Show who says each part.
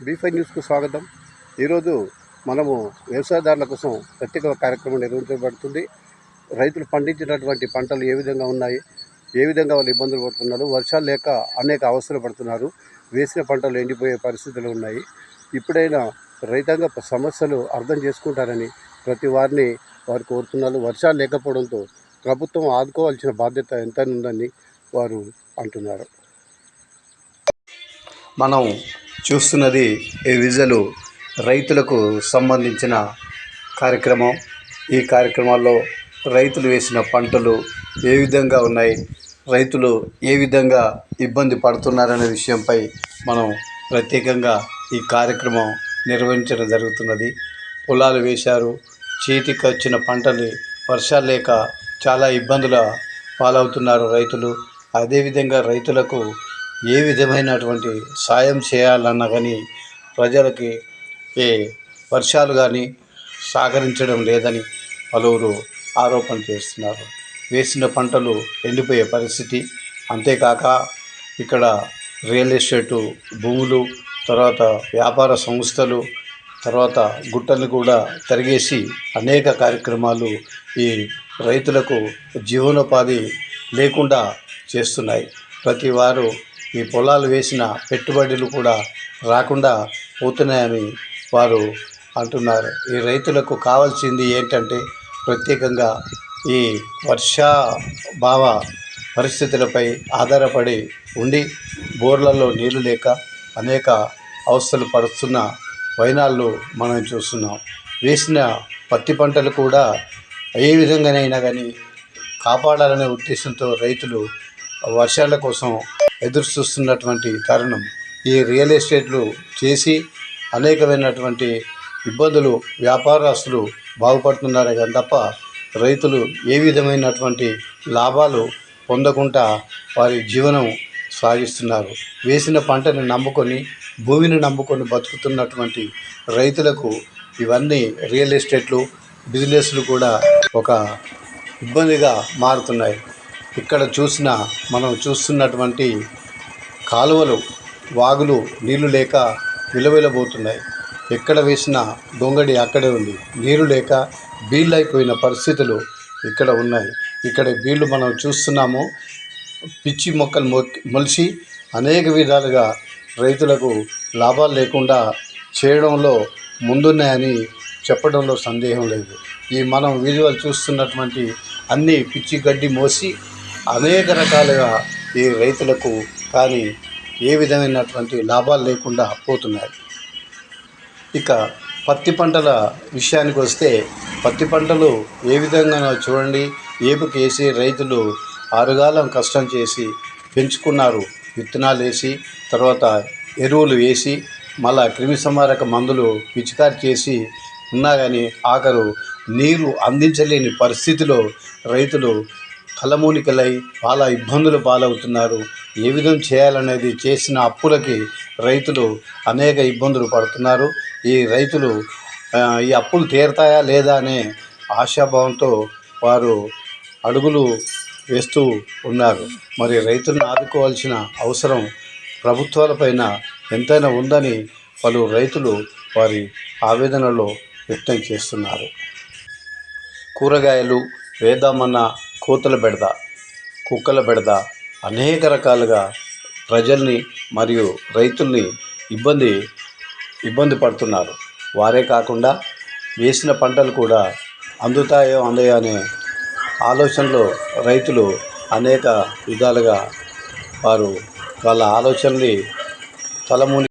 Speaker 1: బీ5 న్యూస్కు స్వాగతం. ఈరోజు మనము వ్యవసాయదారుల కోసం ప్రత్యేక కార్యక్రమం నిర్వహించబడుతుంది. రైతులు పండించినటువంటి పంటలు ఏ విధంగా ఉన్నాయి, ఏ విధంగా వాళ్ళు ఇబ్బందులు పడుతున్నారు, వర్షాలు లేక అనేక అవస్థలు పడుతున్నారు, వేసిన పంటలు ఎండిపోయే పరిస్థితులు ఉన్నాయి. ఇప్పుడైనా రైతాంగ సమస్యలు అర్థం చేసుకుంటారని ప్రతి వారిని వారు కోరుతున్నారు. వర్షాలు లేకపోవడంతో ప్రభుత్వం ఆదుకోవాల్సిన బాధ్యత ఎంతైనా ఉందని వారు అంటున్నారు.
Speaker 2: మనం చూస్తున్నది ఈ విజువల్ రైతులకు సంబంధించిన కార్యక్రమం. ఈ కార్యక్రమాల్లో రైతులు వేసిన పంటలు ఏ విధంగా ఉన్నాయి, రైతులు ఏ విధంగా ఇబ్బంది పడుతున్నారనే విషయంపై మనం ప్రత్యేకంగా ఈ కార్యక్రమం నిర్వహించడం జరుగుతున్నది. పొలాలు వేశారు, చేతికి వచ్చిన పంటలు వర్షాలు లేక చాలా ఇబ్బందుల పాలవుతున్నారు రైతులు. అదేవిధంగా రైతులకు ఏ విధమైనటువంటి సాయం చేయాలన్నా కానీ ప్రజలకి వర్షాలు కానీ సహకరించడం లేదని పలువురు ఆరోపణ చేస్తున్నారు. వేసిన పంటలు ఎండిపోయే పరిస్థితి. అంతేకాక ఇక్కడ రియల్ ఎస్టేటు భూములు, తర్వాత వ్యాపార సంస్థలు, తర్వాత గుట్టలు కూడా తరిగేసి అనేక కార్యక్రమాలు ఈ రైతులకు జీవనోపాధి లేకుండా చేస్తున్నాయి. ప్రతి వారు ఈ పొలాలు వేసిన పెట్టుబడులు కూడా రాకుండా పోతున్నాయని వారు అంటున్నారు. ఈ రైతులకు కావాల్సింది ఏంటంటే ప్రత్యేకంగా ఈ వర్షాభావ పరిస్థితులపై ఆధారపడి ఉండి బోర్లలో నీళ్లు లేక అనేక అవస్థలు పడుతున్న వైనాళ్ళు మనం చూస్తున్నాం. వేసిన పత్తి పంటలు కూడా ఏ విధంగానైనా కానీ కాపాడాలనే ఉద్దేశంతో రైతులు వర్షాల కోసం ఎదురు చూస్తున్నటువంటి తరుణం. ఈ రియల్ ఎస్టేట్లు చేసి అనేకమైనటువంటి ఇబ్బందులు వ్యాపారస్తులు బాగుపడుతున్నారే కానీ తప్ప రైతులు ఏ విధమైనటువంటి లాభాలు పొందకుండా వారి జీవనం సాగిస్తున్నారు. వేసిన పంటని నమ్ముకొని, భూమిని నమ్ముకొని బతుకుతున్నటువంటి రైతులకు ఇవన్నీ రియల్ ఎస్టేట్లు, బిజినెస్లు కూడా ఒక ఇబ్బందిగా మారుతున్నాయి. ఇక్కడ మనం చూస్తున్నటువంటి కాలువలు, వాగులు నీళ్లు లేక విలవిలబోతున్నాయి. ఎక్కడ వేసిన దొంగడి అక్కడే ఉంది. నీరు లేక బీళ్ళైపోయిన పరిస్థితులు ఇక్కడ ఉన్నాయి. ఇక్కడ బీళ్ళు మనం చూస్తున్నాము. పిచ్చి మొక్కలు మొలిచి అనేక విధాలుగా రైతులకు లాభాలు లేకుండా చేయడంలో ముందున్నాయని చెప్పడంలో సందేహం లేదు. ఈ మనం విజువల్ చూస్తున్నటువంటి అన్ని పిచ్చి గడ్డి మోసి అనేక రకాలుగా ఈ రైతులకు కానీ ఏ విధమైనటువంటి లాభాలు లేకుండా పోతున్నాయి. ఇక పత్తి పంటల విషయానికి వస్తే పత్తి పంటలు ఏ విధంగా చూడండి. ఏపుకేసి రైతులు ఆరుగాలం కష్టం చేసి పెంచుకున్నారు. విత్తనాలు వేసి, తర్వాత ఎరువులు వేసి, మళ్ళా క్రిమిసంహారక మందులు పిచికారి చేసి ఉన్నా కానీ ఆఖరు నీరు అందించలేని పరిస్థితిలో రైతులు తలమూనికలై చాలా ఇబ్బందులు పాలవుతున్నారు. ఏ విధం చేయాలనేది చేసిన అప్పులకి రైతులు అనేక ఇబ్బందులు పడుతున్నారు. ఈ రైతులు ఈ అప్పులు తీరతాయా లేదా అనే ఆశాభావంతో వారు అడుగులు వేస్తూ ఉన్నారు. మరి రైతులను ఆదుకోవాల్సిన అవసరం ప్రభుత్వాలపైన ఎంతైనా ఉందని పలు రైతులు వారి ఆవేదనలో వ్యక్తం చేస్తున్నారు. కూరగాయలు వేద్దామన్న కోతల బెడద, కుక్కల బెడద అనేక రకాలుగా ప్రజల్ని మరియు రైతుల్ని ఇబ్బంది పడుతున్నారు. వారే కాకుండా వేసిన పంటలు కూడా అందుతాయో అందయో అనే ఆలోచనలో రైతులు అనేక విధాలుగా వాళ్ళ ఆలోచనని తలముని